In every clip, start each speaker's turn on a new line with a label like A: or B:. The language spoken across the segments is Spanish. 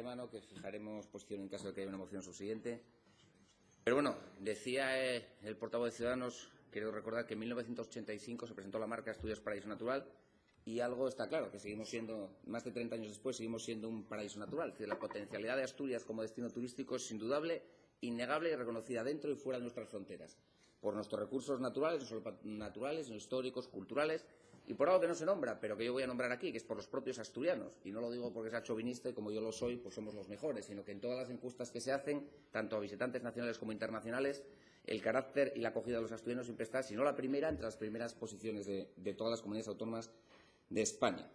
A: mano, que fijaremos posición en caso de que haya una moción subsiguiente. Pero bueno, decía el portavoz de Ciudadanos, quiero recordar que en 1985 se presentó la marca Asturias Paraíso Natural y algo está claro, que seguimos siendo, más de 30 años después, seguimos siendo un paraíso natural. Es decir, la potencialidad de Asturias como destino turístico es indudable, innegable y reconocida dentro y fuera de nuestras fronteras, por nuestros recursos naturales, no históricos, culturales, y por algo que no se nombra, pero que yo voy a nombrar aquí, que es por los propios asturianos. Y no lo digo porque sea chauvinista y como yo lo soy, pues somos los mejores, sino que en todas las encuestas que se hacen, tanto a visitantes nacionales como internacionales, el carácter y la acogida de los asturianos siempre está, si no la primera, entre las primeras posiciones de todas las comunidades autónomas de España.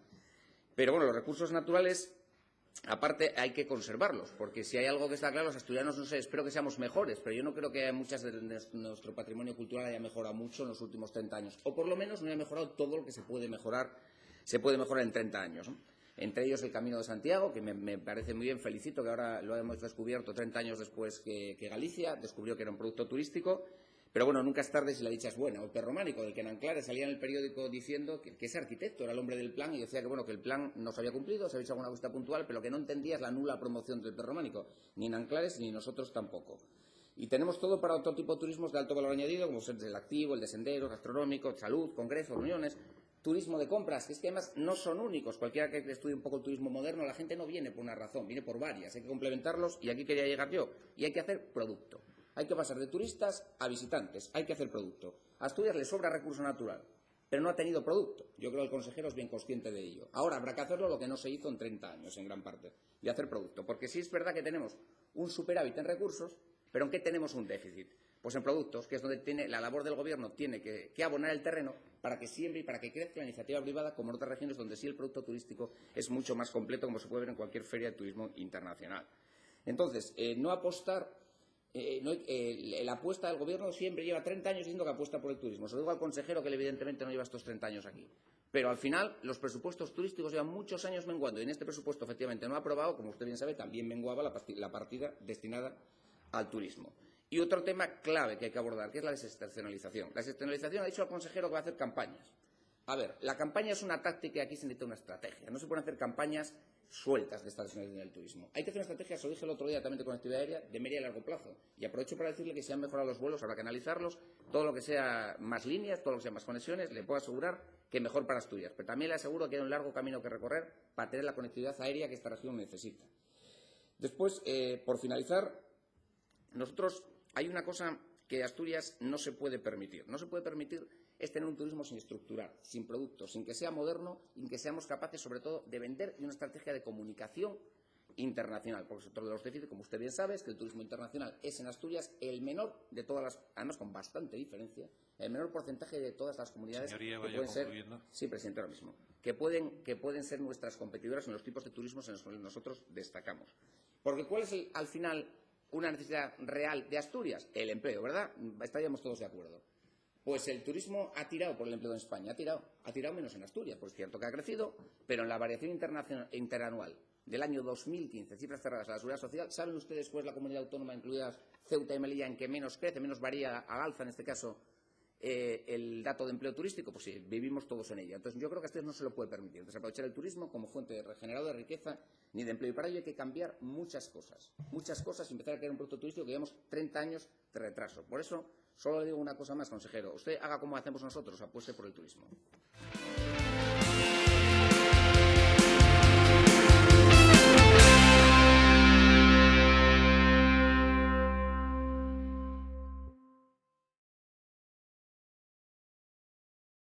A: Pero bueno, los recursos naturales, aparte, hay que conservarlos, porque si hay algo que está claro, los asturianos, no sé, espero que seamos mejores, pero yo no creo que muchas de nuestro patrimonio cultural haya mejorado mucho en los últimos 30 años, o por lo menos no haya mejorado todo lo que se puede mejorar en 30 años, ¿no? Entre ellos el Camino de Santiago, que me parece muy bien, felicito que ahora lo hemos descubierto 30 años después que Galicia descubrió que era un producto turístico. Pero bueno, nunca es tarde si la dicha es buena. O el Perrománico, del que en Anclares salía en el periódico diciendo que ese arquitecto era el hombre del plan y decía que bueno, que el plan no se había cumplido, se había hecho alguna cuestión puntual, pero lo que no entendía es la nula promoción del Perrománico, ni en Anclares ni nosotros tampoco. Y tenemos todo para otro tipo de turismos de alto valor añadido, como ser el activo, el de senderos, gastronómico, salud, congresos, reuniones, turismo de compras, que es que además no son únicos. Cualquiera que estudie un poco el turismo moderno, la gente no viene por una razón, viene por varias. Hay que complementarlos y aquí quería llegar yo. Y hay que hacer producto. Hay que pasar de turistas a visitantes, hay que hacer producto. A Asturias le sobra recurso natural, pero no ha tenido producto. Yo creo que el consejero es bien consciente de ello. Ahora habrá que hacerlo lo que no se hizo en 30 años, en gran parte, y hacer producto. Porque sí es verdad que tenemos un superávit en recursos, pero ¿en qué tenemos un déficit? Pues en productos, que es donde tiene la labor del Gobierno, tiene que abonar el terreno para que siembre y para que crezca la iniciativa privada, como en otras regiones donde sí el producto turístico es mucho más completo, como se puede ver en cualquier feria de turismo internacional. Entonces, no apostar... la apuesta del Gobierno siempre lleva 30 años diciendo que apuesta por el turismo. Se lo digo al consejero, que él evidentemente no lleva estos 30 años aquí. Pero al final los presupuestos turísticos llevan muchos años menguando y en este presupuesto efectivamente no ha aprobado, como usted bien sabe, también menguaba la partida destinada al turismo. Y otro tema clave que hay que abordar, que es la desestacionalización. La desestacionalización, ha dicho el consejero que va a hacer campañas. A ver, la campaña es una táctica y aquí se necesita una estrategia. No se pueden hacer campañas sueltas de estacionalización del turismo. Hay que hacer una estrategia, se lo dije el otro día también, de conectividad aérea de media y largo plazo. Y aprovecho para decirle que si han mejorado los vuelos, habrá que analizarlos. Todo lo que sea más líneas, todo lo que sea más conexiones, le puedo asegurar que mejor para Asturias. Pero también le aseguro que hay un largo camino que recorrer para tener la conectividad aérea que esta región necesita. Después, por finalizar, nosotros hay una cosa que Asturias no se puede permitir. No se puede permitir es tener un turismo sin estructurar, sin productos, sin que sea moderno y que seamos capaces, sobre todo, de vender y una estrategia de comunicación internacional. Porque otro de los déficits, como usted bien sabe, es que el turismo internacional es en Asturias el menor de todas las, además con bastante diferencia, el menor porcentaje de todas las comunidades.
B: Señoría,
A: que
B: vaya
A: pueden ser,
B: concluyendo.
A: sí, presidente, ahora mismo, que pueden ser nuestras competidoras en los tipos de turismos en los que nosotros destacamos. Porque ¿cuál es al final una necesidad real de Asturias? El empleo, ¿verdad? Estaríamos todos de acuerdo. Pues el turismo ha tirado por el empleo en España, ha tirado menos en Asturias, pues es cierto que ha crecido, pero en la variación interanual del año 2015, cifras cerradas a la Seguridad Social, ¿saben ustedes cuál es la comunidad autónoma, incluidas Ceuta y Melilla, en que menos crece, menos varía al alza, en este caso, el dato de empleo turístico? Pues sí, vivimos todos en ella. Entonces yo creo que a ustedes no se lo puede permitir desaprovechar el turismo como fuente generadora de riqueza ni de empleo. Y para ello hay que cambiar muchas cosas y empezar a crear un producto turístico que llevamos 30 años de retraso. Por eso solo le digo una cosa más, consejero. Usted haga como hacemos nosotros, apueste por el turismo.